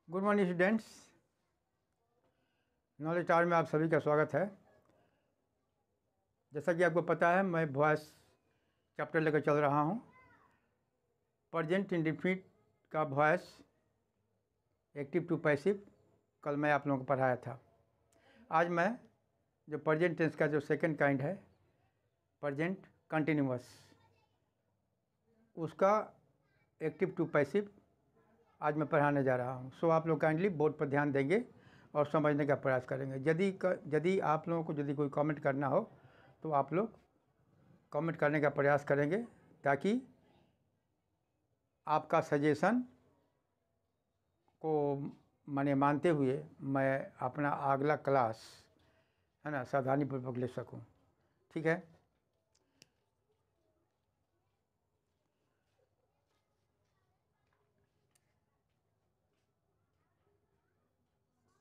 Good morning students. Knowledge tower में आप सभी का स्वागत है। जैसा कि आपको पता है, मैं वॉइस चैप्टर लेकर चल रहा हूँ। प्रेजेंट इंडेफिनिट का वॉइस एक्टिव टू पैसिव कल मैं आप लोगों को पढ़ाया था। आज मैं जो प्रेजेंट टेंस का जो सेकंड काइंड है, प्रेजेंट कंटिन्यूअस, उसका एक्टिव टू पैसिव आज मैं पढ़ाने जा रहा हूँ। सो आप लोग काइंडली बोर्ड पर ध्यान देंगे और समझने का प्रयास करेंगे। यदि आप लोगों को यदि कोई कमेंट करना हो तो आप लोग कमेंट करने का प्रयास करेंगे, ताकि आपका सजेशन को मानते हुए मैं अपना अगला क्लास है ना सावधानीपूर्वक ले सकूं। ठीक है।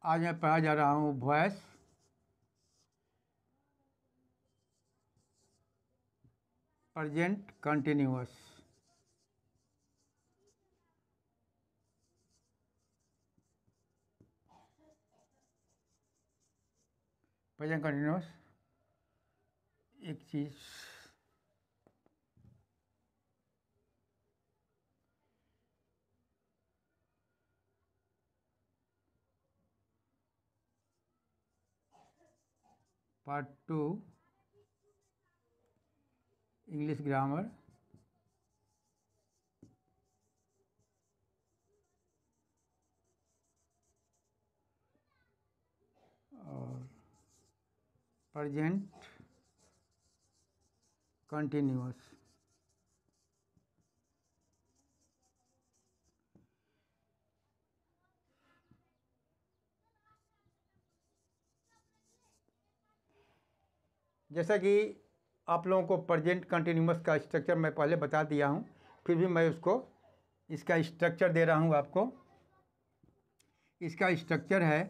आज मैं पढ़ा जा रहा हूँ voice present continuous. Present continuous एक चीज़ पार्ट 2 इंग्लिश ग्रामर और प्रेजेंट कंटिन्यूअस। जैसा कि आप लोगों को प्रेजेंट कंटिन्यूअस का स्ट्रक्चर मैं पहले बता दिया हूँ, फिर भी मैं इसका स्ट्रक्चर दे रहा हूँ आपको। इसका स्ट्रक्चर है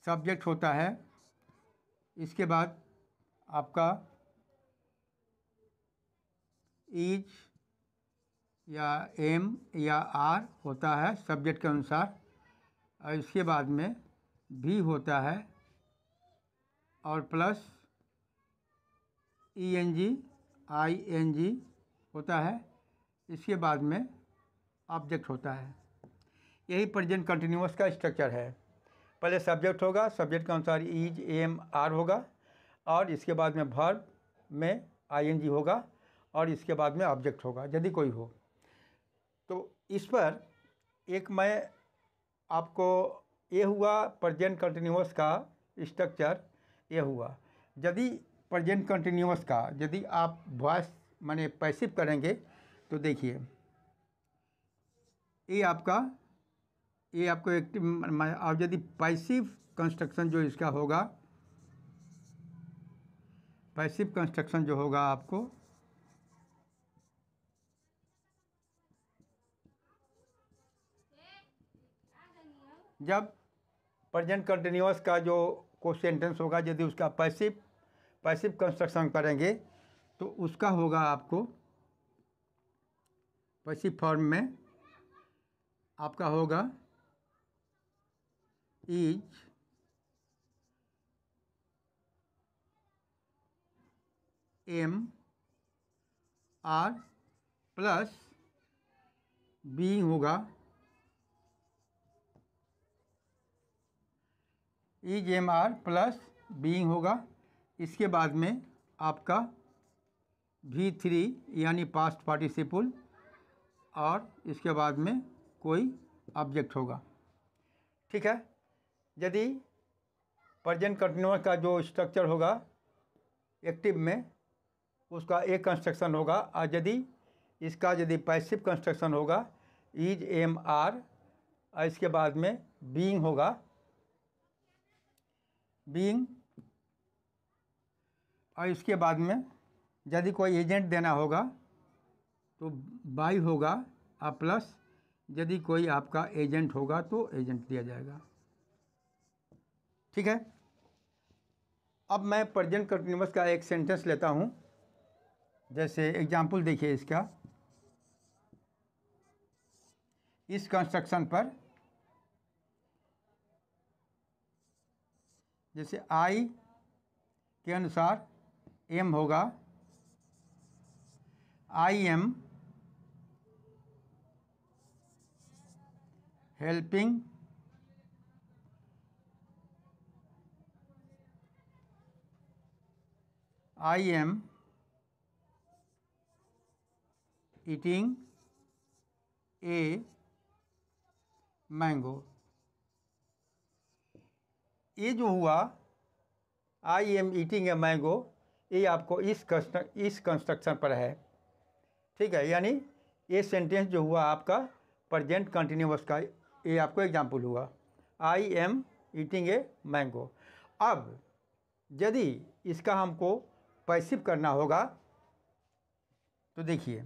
सब्जेक्ट होता है, इसके बाद आपका इज या एम या आर होता है सब्जेक्ट के अनुसार, और इसके बाद में भी होता है और प्लस ing ing होता है। इसके बाद में ऑब्जेक्ट होता है। यही प्रेजेंट कंटिन्यूअस का स्ट्रक्चर है। पहले सब्जेक्ट होगा, सब्जेक्ट के अनुसार इज एम आर होगा, और इसके बाद में वर्ब में ing होगा, और इसके बाद में ऑब्जेक्ट होगा यदि कोई हो। तो इस पर एक मैं आपको ये हुआ प्रेजेंट कंटिन्यूअस का स्ट्रक्चर ये हुआ। यदि प्रेजेंट कंटिन्यूअस का यदि आप वॉइस पैसिव करेंगे तो देखिए ये आपको एक्टिव, और यदि पैसिव कंस्ट्रक्शन जो इसका होगा, पैसिव कंस्ट्रक्शन जो होगा आपको जब प्रेजेंट कंटिन्यूअस का जो कोई सेंटेंस होगा, यदि उसका पैसिव कंस्ट्रक्शन करेंगे तो उसका होगा आपको पैसिव फॉर्म में आपका होगा is M R plus being होगा is M R plus being होगा। इसके बाद में आपका V3 यानी पास्ट पार्टिसिपल, और इसके बाद में कोई ऑब्जेक्ट होगा। ठीक है। यदि प्रेजेंट कंटिन्यूअस का जो स्ट्रक्चर होगा एक्टिव में, उसका एक कंस्ट्रक्शन होगा, और यदि पैसिव कंस्ट्रक्शन होगा इज एम आर, और इसके बाद में बीइंग होगा बीइंग, और इसके बाद में यदि कोई एजेंट देना होगा तो बाई होगा, और प्लस यदि कोई आपका एजेंट होगा तो एजेंट दिया जाएगा। ठीक है। अब मैं प्रेजेंट कंटिन्यूअस का एक सेंटेंस लेता हूँ। जैसे एग्जाम्पल देखिए इसका, इस कंस्ट्रक्शन पर जैसे आई के अनुसार एम होगा I am helping I am eating a mango. ये जो हुआ I am eating a mango, ये आपको इस कंस्ट्रक्शन पर है, ठीक है। यानी ये सेंटेंस जो हुआ आपका प्रेजेंट कंटिन्यूअस का, ये आपको एग्जाम्पल हुआ I am eating a mango. अब यदि इसका हमको पैसिव करना होगा तो देखिए,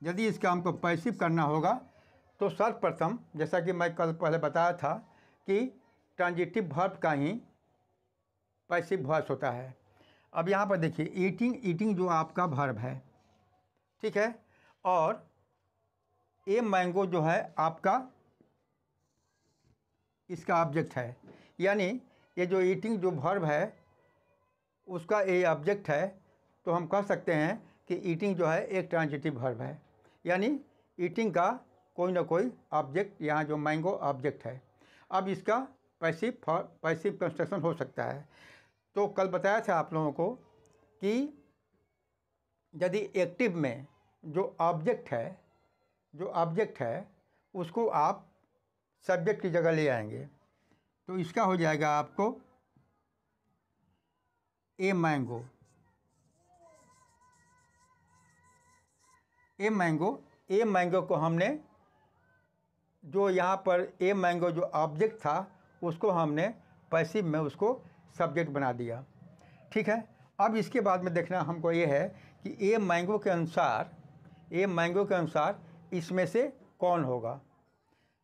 यदि इसका हमको पैसिव करना होगा तो सर्वप्रथम, जैसा कि मैं कल पहले बताया था कि ट्रांजिटिव वर्ब का ही पैसिव वॉइस होता है। अब यहाँ पर देखिए ईटिंग जो आपका वर्ब है, ठीक है, और ए मैंगो जो है आपका इसका ऑब्जेक्ट है। यानी ये जो ईटिंग जो वर्ब है उसका ए ऑब्जेक्ट है, तो हम कह सकते हैं कि ईटिंग जो है एक ट्रांजिटिव वर्ब है। यानी ईटिंग का कोई ना कोई ऑब्जेक्ट, यहाँ जो मैंगो ऑब्जेक्ट है। अब इसका पैसिव कंस्ट्रक्शन हो सकता है। तो कल बताया था आप लोगों को कि यदि एक्टिव में जो ऑब्जेक्ट है उसको आप सब्जेक्ट की जगह ले आएंगे, तो इसका हो जाएगा आपको ए मैंगो। ए मैंगो को हमने जो यहाँ पर ए मैंगो जो ऑब्जेक्ट था उसको हमने पैसिव में उसको सब्जेक्ट बना दिया, ठीक है। अब इसके बाद में देखना हमको ये है कि ए मैंगो के अनुसार इसमें से कौन होगा।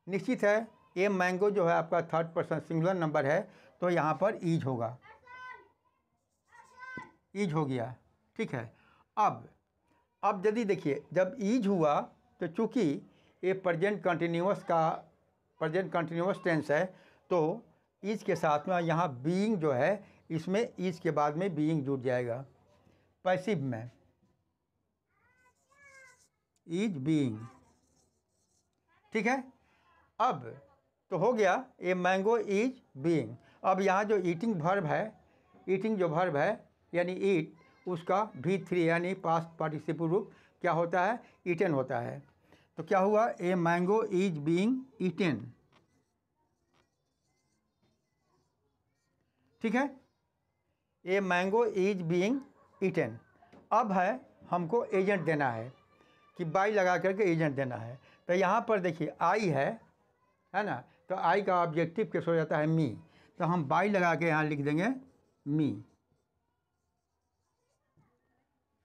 निश्चित है ए मैंगो जो है आपका थर्ड पर्सन सिंगुलर नंबर है, तो यहाँ पर ईज होगा, ईज हो गया, ठीक है। अब यदि देखिए जब ईज हुआ तो चूँकि ये प्रेजेंट कंटिन्यूअस टेंस है, तो ईज के साथ में यहाँ बीइंग जो है, इसमें ईज के बाद में बीइंग जुड़ जाएगा पैसिव में, ईज बीइंग, ठीक है। अब तो हो गया ए मैंगो ईज बीइंग। अब यहाँ जो ईटिंग जो वर्ब है यानी ईट, उसका V3 यानी पास्ट पार्टिसिपल रूप क्या होता है, ईटन होता है। तो क्या हुआ, a mango is being eaten, ठीक है। A mango is being eaten. अब है हमको एजेंट देना है कि बाई लगा करके एजेंट देना है। तो यहाँ पर देखिए आई है ना, तो आई का ऑब्जेक्टिव केस हो जाता है मी, तो हम बाई लगा के यहाँ लिख देंगे मी।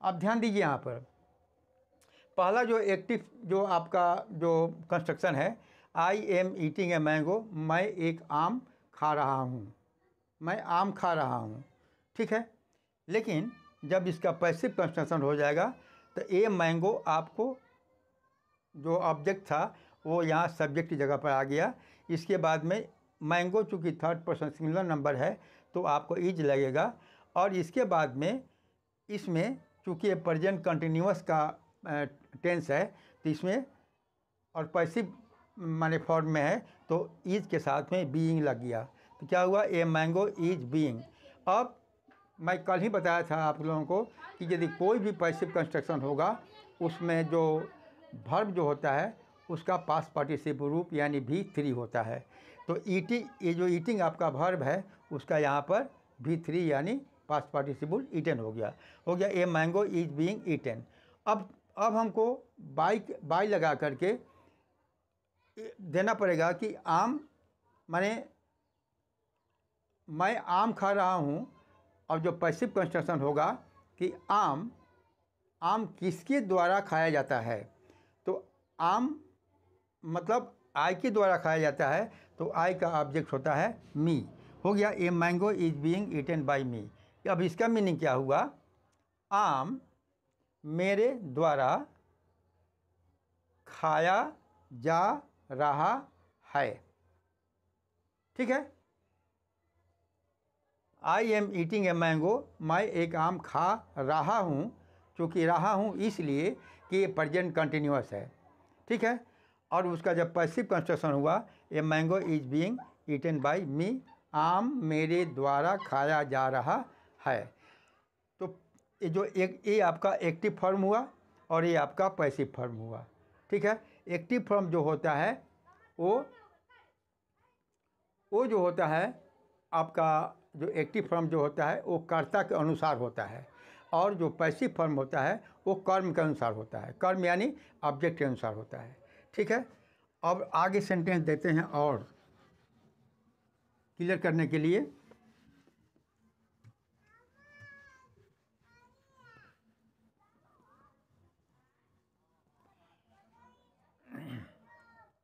अब ध्यान दीजिए यहाँ पर पहला जो एक्टिव जो आपका जो कंस्ट्रक्शन है, I am eating a mango, मैं एक आम खा रहा हूँ, मैं आम खा रहा हूँ, ठीक है। लेकिन जब इसका पैसिव कंस्ट्रक्शन हो जाएगा तो ए मैंगो आपको जो ऑब्जेक्ट था वो यहाँ सब्जेक्ट की जगह पर आ गया। इसके बाद में मैंगो चूँकि थर्ड पर्सन सिंगुलर नंबर है तो आपको इज लगेगा, और इसके बाद में इसमें चूँकि प्रेजेंट कंटिन्यूअस का टेंस है तो इसमें और पैसिव माने फॉर्म में है तो इज के साथ में बीइंग लग गया। तो क्या हुआ, ए मैंगो इज बीइंग। अब मैं कल ही बताया था आप लोगों को कि यदि कोई भी पैसिव कंस्ट्रक्शन होगा उसमें जो वर्ब जो होता है उसका पास्ट पार्टिसिपल रूप यानी V3 होता है। तो ईटिंग, ये जो ईटिंग आपका वर्ब है उसका यहाँ पर V3 यानी पास्ट पार्टिसिपल ईटन हो गया a mango is being eaten. अब हमको बाई लगा करके देना पड़ेगा कि आम माने मैं आम खा रहा हूँ। और जो पैसिव कंस्ट्रक्शन होगा कि आम किसके द्वारा खाया जाता है, तो आम मतलब आई के द्वारा खाया जाता है, तो आई का ऑब्जेक्ट होता है मी। हो गया a mango is being eaten by me. अब इसका मीनिंग क्या हुआ, आम मेरे द्वारा खाया जा रहा है। ठीक है, I am eating a mango, मैं एक आम खा रहा हूँ। चूँकि रहा हूँ इसलिए कि ये प्रेजेंट कंटिन्यूअस है। ठीक है, और उसका जब पैसिव कंस्ट्रक्शन हुआ, a mango is being eaten by me, आम मेरे द्वारा खाया जा रहा है। तो ये जो ये आपका एक्टिव फॉर्म हुआ और ये आपका पैसिव फॉर्म हुआ। ठीक है, एक्टिव फॉर्म जो होता है वो जो होता है आपका, जो एक्टिव फॉर्म जो होता है वो कर्ता के अनुसार होता है, और जो पैसिव फॉर्म होता है वो कर्म के अनुसार होता है। कर्म यानी ऑब्जेक्ट के अनुसार होता है। ठीक है, अब आगे सेंटेंस देते हैं और क्लियर करने के लिए।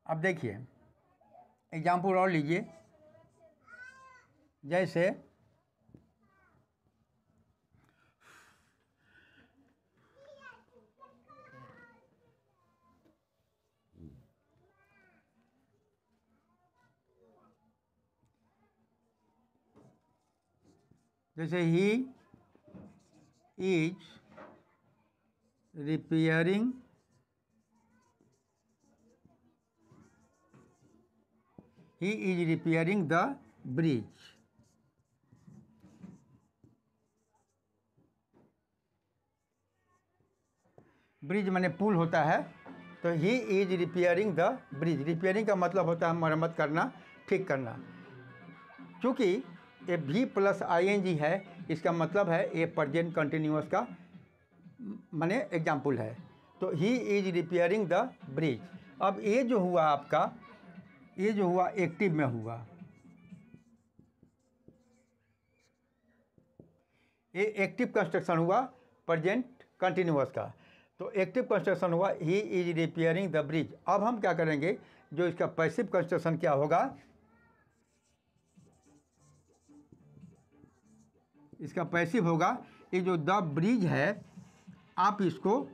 अब देखिए एग्जाम्पल और लीजिए, जैसे he is repairing the bridge. Bridge माने पुल होता है, तो he is repairing the bridge. Repairing का मतलब होता है मरम्मत करना, ठीक करना। चूँकि ये भी प्लस आईएनजी है, इसका मतलब है ये प्रेजेंट कंटिन्यूअस का माने एग्जाम्पल है। तो he is repairing the bridge. अब ये जो हुआ आपका, ये जो हुआ एक्टिव में हुआ, ये एक्टिव कंस्ट्रक्शन हुआ प्रेजेंट कंटिन्यूअस का। तो एक्टिव कंस्ट्रक्शन हुआ he is repairing the bridge. अब हम क्या करेंगे, जो इसका पैसिव कंस्ट्रक्शन क्या होगा, इसका पैसिव होगा, ये जो द ब्रिज है आप इसको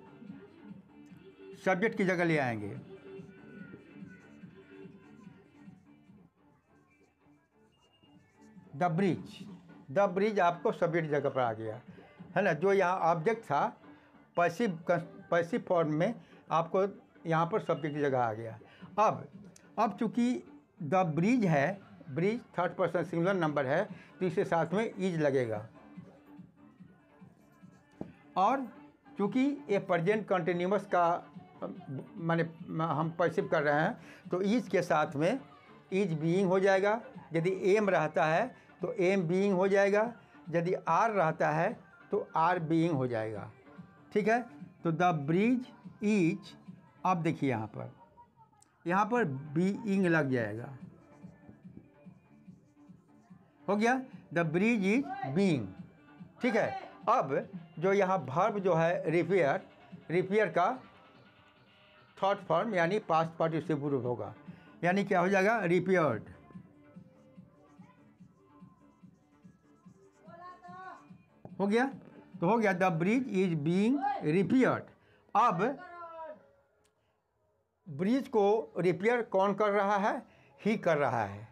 सब्जेक्ट की जगह ले आएंगे। द ब्रिज आपको सब्जेक्ट की जगह पर आ गया है ना। जो यहाँ ऑब्जेक्ट था पैसिव फॉर्म में, आपको यहाँ पर सब्जेक्ट की जगह आ गया। अब चूँकि द ब्रिज है, bridge third person singular number है, तो इसके साथ में इज लगेगा। और चूँकि ये प्रेजेंट कंटिन्यूअस का माने हम पैसिव कर रहे हैं, तो इज के साथ में इज बीइंग हो जाएगा। यदि एम रहता है तो एम बीइंग हो जाएगा, यदि आर रहता है तो आर बीइंग हो जाएगा। ठीक है, तो द ब्रिज इज, अब देखिए यहाँ पर बीइंग लग जाएगा, हो गया, द ब्रिज इज बीइंग। ठीक है, अब जो यहाँ वर्ब जो है रिपेयर का थर्ड फॉर्म यानी पास्ट पार्टिसिपल होगा, यानी क्या हो जाएगा, रिपेयर्ड। हो गया, तो हो गया the bridge is being repaired. अब ब्रिज को रिपेयर कौन कर रहा है, ही कर रहा है।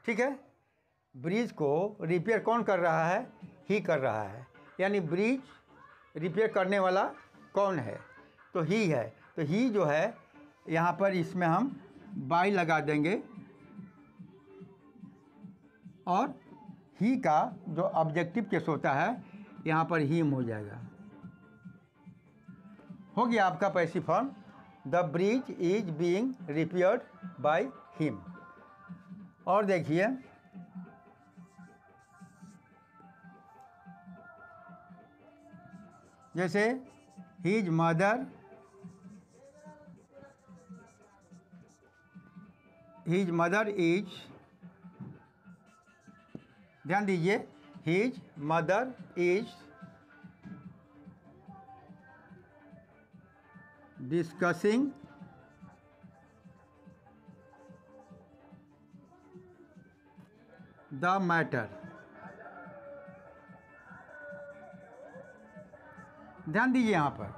ठीक है, ब्रिज को रिपेयर कौन कर रहा है, ही कर रहा है। यानी ब्रिज रिपेयर करने वाला कौन है, तो ही है। तो ही जो है यहाँ पर इसमें हम बाई लगा देंगे, और ही का जो ऑब्जेक्टिव केस होता है यहाँ पर हिम हो जाएगा। हो गया आपका passive form, the bridge is being repaired by him. और देखिए जैसे हिज मदर इज, ध्यान दीजिए, his mother is discussing the matter ध्यान दीजिए यहाँ पर,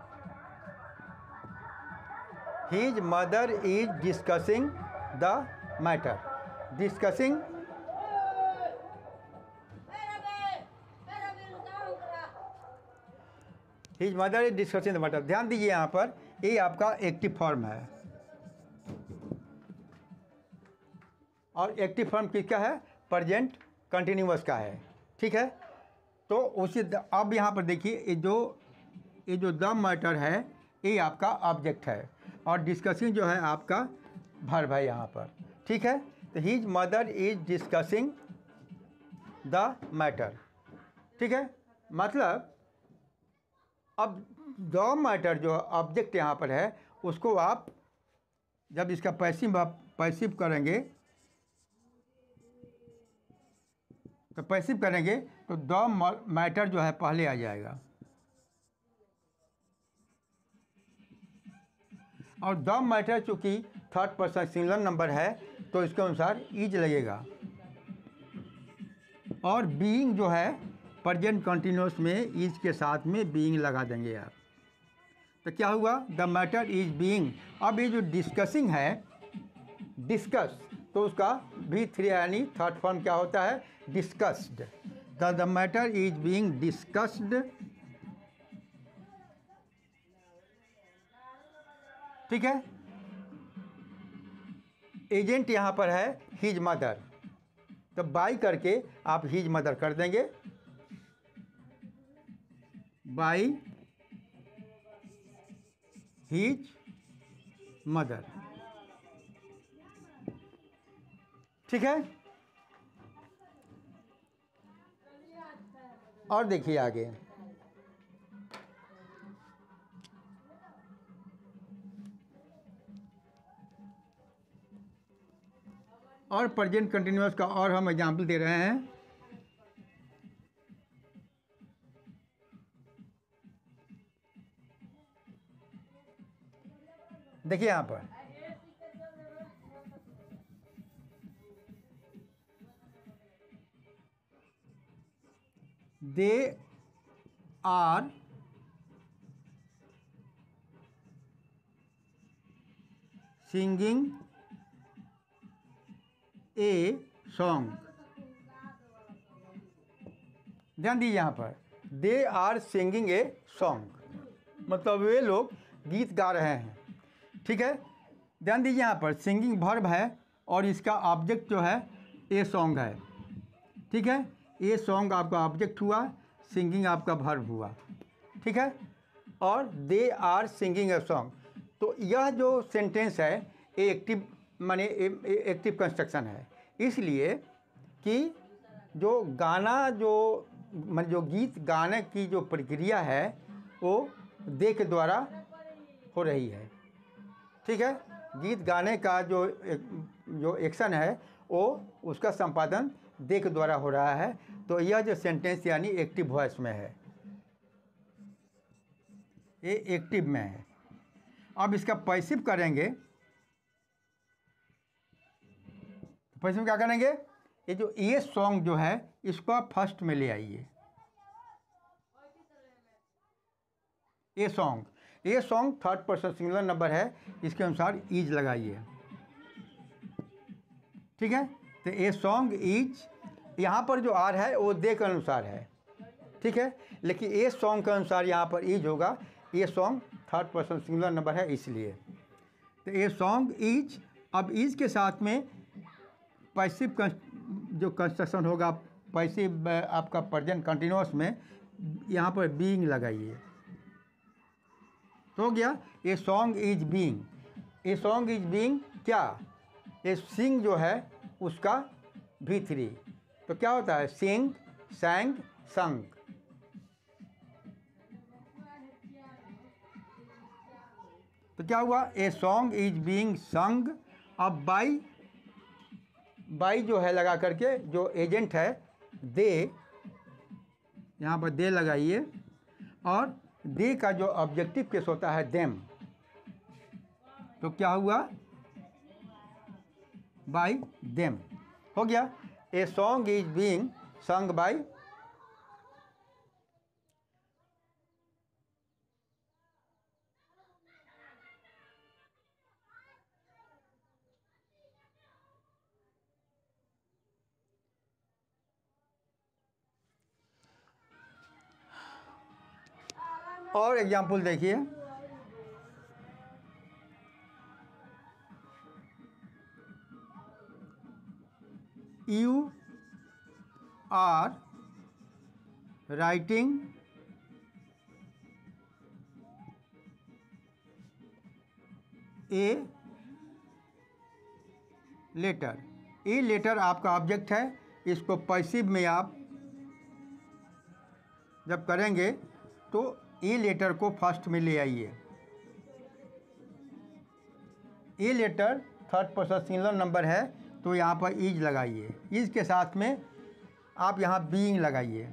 his mother is discussing the matter. Discussing his mother is discussing the matter. ध्यान दीजिए यहाँ पर, ये आपका एक्टिव फॉर्म है और एक्टिव फॉर्म किसका है? प्रेजेंट कंटिन्यूअस का है। ठीक है, तो उसी अब यहाँ पर देखिए, ये जो द मैटर है ये आपका ऑब्जेक्ट है और डिस्कसिंग जो है आपका वर्ब है यहाँ पर। ठीक है, तो his mother is discussing the matter. ठीक है, मतलब अब द मैटर जो ऑब्जेक्ट यहाँ पर है उसको आप जब इसका पैसिव करेंगे तो पैसिव करेंगे तो द मैटर जो है पहले आ जाएगा और द मैटर चूँकि थर्ड पर्सन सिंगुलर नंबर है तो इसके अनुसार इज लगेगा और बीइंग जो है प्रेजेंट कंटिन्यूअस में इज के साथ में बीइंग लगा देंगे आप। तो क्या हुआ? The matter is being. अब ये जो डिस्कसिंग है, डिस्कस, तो उसका V3 यानी थर्ड फॉर्म क्या होता है? Discussed. The matter is being discussed. ठीक है, एजेंट यहाँ पर है हिज मदर, तो बाई करके आप हिज मदर कर देंगे, बाई हिज मदर। ठीक है, और देखिए आगे, और प्रेजेंट कंटिन्यूअस का और हम एग्जाम्पल दे रहे हैं। देखिए यहाँ पर they are singing a song. ध्यान दीजिए यहाँ पर, they are singing a song, मतलब वे लोग गीत गा रहे हैं। ठीक है, ध्यान दीजिए यहाँ पर सिंगिंग वर्ब है और इसका ऑब्जेक्ट जो है ए सॉन्ग है। ठीक है, ए सॉन्ग आपका ऑब्जेक्ट हुआ, सिंगिंग आपका वर्ब हुआ। ठीक है, और they are singing a song, तो यह जो सेंटेंस है ये एक्टिव माने एक्टिव कंस्ट्रक्शन है, इसलिए कि जो गाना जो गीत गाने की जो प्रक्रिया है वो दे के द्वारा हो रही है। ठीक है, गीत गाने का जो एक्शन है वो उसका संपादन दे के द्वारा हो रहा है, तो यह जो सेंटेंस यानी एक्टिव वॉइस में है, ये एक्टिव में है। अब इसका पैसिव करेंगे, पैसिव क्या करेंगे? ये जो ये सॉन्ग जो है इसको आप फर्स्ट में ले आइए। ये song third person singular number है, इसके अनुसार इज लगाइए। ठीक है, तो ये सॉन्ग इज, यहाँ पर जो आर है वो दे के अनुसार है। ठीक है, लेकिन ये सॉन्ग के अनुसार यहाँ पर इज होगा, ये song third person singular number है इसलिए। तो ये सॉन्ग इज, अब इज के साथ में पैसिव जो कंस्ट्रक्शन होगा, पैसिव आपका प्रेजेंट कंटिन्यूअस में यहाँ पर बीइंग लगाइए, तो हो गया ये सॉन्ग इज बीइंग। ये सॉन्ग इज बीइंग क्या? ये सिंग जो है उसका V3, तो क्या होता है? सिंग, सैंग, संग। तो क्या हुआ? ए सॉन्ग इज बीइंग संग। अब बाई जो है लगा करके जो एजेंट है दे, यहाँ पर दे लगाइए, और दे का जो ऑब्जेक्टिव केस होता है देम, तो क्या हुआ? By them. हो गया, a song is being sung by और एग्जाम्पल देखिए, you are writing a letter. A letter आपका ऑब्जेक्ट है, इसको पैसिव में आप जब करेंगे तो ए लेटर को फर्स्ट में ले आइए। A letter third person singular number है तो यहाँ पर इज लगाइए। इज के साथ में आप यहाँ बीइंग लगाइए।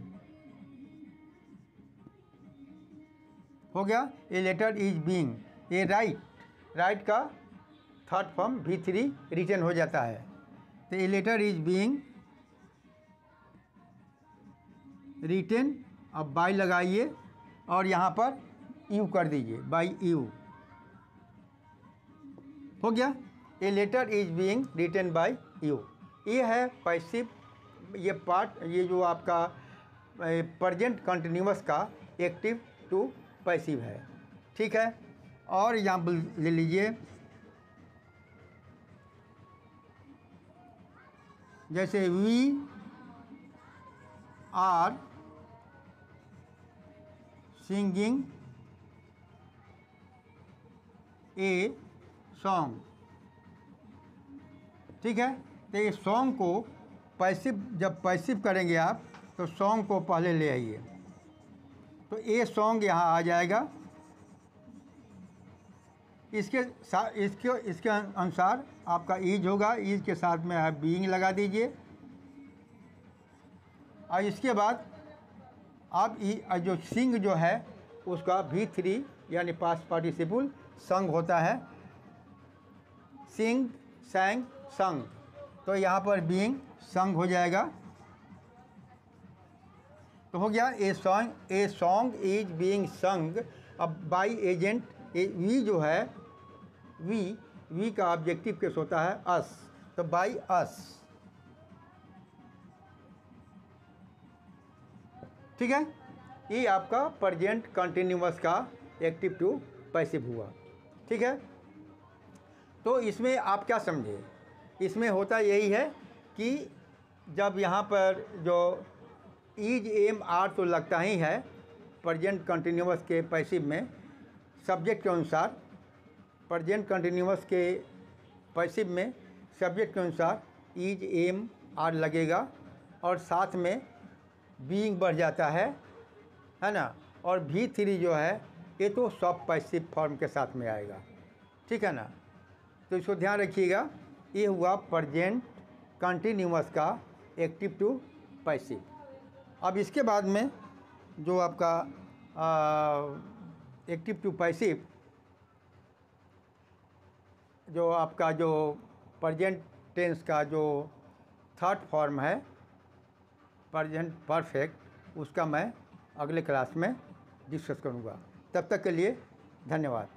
हो गया, a letter is being. A write का थर्ड फॉर्म V3 रिटर्न हो जाता है। तो a letter is being written. अब बाय लगाइए और यहाँ पर यू कर दीजिए, बाय यू। हो गया, a letter is being written by you. ये है पैसिव, ये पार्ट, ये जो आपका प्रेजेंट कंटिन्यूअस का एक्टिव टू पैसिव है। ठीक है, और एग्जाम्पल ले लीजिए, जैसे we are singing a song. ठीक है, तो ये सॉन्ग को पैसिव, जब पैसिव करेंगे आप तो सॉन्ग को पहले ले आइए, तो ए सॉन्ग यहाँ आ जाएगा। इसके अनुसार आपका ईज होगा। ईज के साथ में आप बीइंग लगा दीजिए और इसके बाद आप जो सिंग जो है उसका V3 यानी पास्ट पार्टिसिपल संग होता है। सिंग, सैंग, संग, तो यहाँ पर बीइंग संग हो जाएगा। तो हो गया, ए सॉन्ग इज बीइंग संग। अब बाय एजेंट, वी जो है, वी का ऑब्जेक्टिव केस होता है अस, तो बाय अस। ठीक है, ये आपका प्रेजेंट कंटिन्यूअस का एक्टिव टू पैसिव हुआ। ठीक है, तो इसमें आप क्या समझे, इसमें होता यही है कि जब यहाँ पर जो इज एम आर तो लगता ही है प्रेजेंट कंटिन्यूअस के पैसिव में, सब्जेक्ट के अनुसार। प्रेजेंट कंटिन्यूअस के पैसिव में सब्जेक्ट के अनुसार इज एम आर लगेगा और साथ में बीइंग बढ़ जाता है ना। और V3 जो है ये तो सब पैसिव फॉर्म के साथ में आएगा। ठीक है ना, तो इसको ध्यान रखिएगा। ये हुआ प्रेजेंट कंटिन्यूअस का एक्टिव टू पैसिव। अब इसके बाद में जो आपका एक्टिव टू पैसिव, जो आपका जो प्रेजेंट टेंस का जो थर्ड फॉर्म है प्रेजेंट परफेक्ट, उसका मैं अगले क्लास में डिस्कस करूँगा। तब तक के लिए धन्यवाद।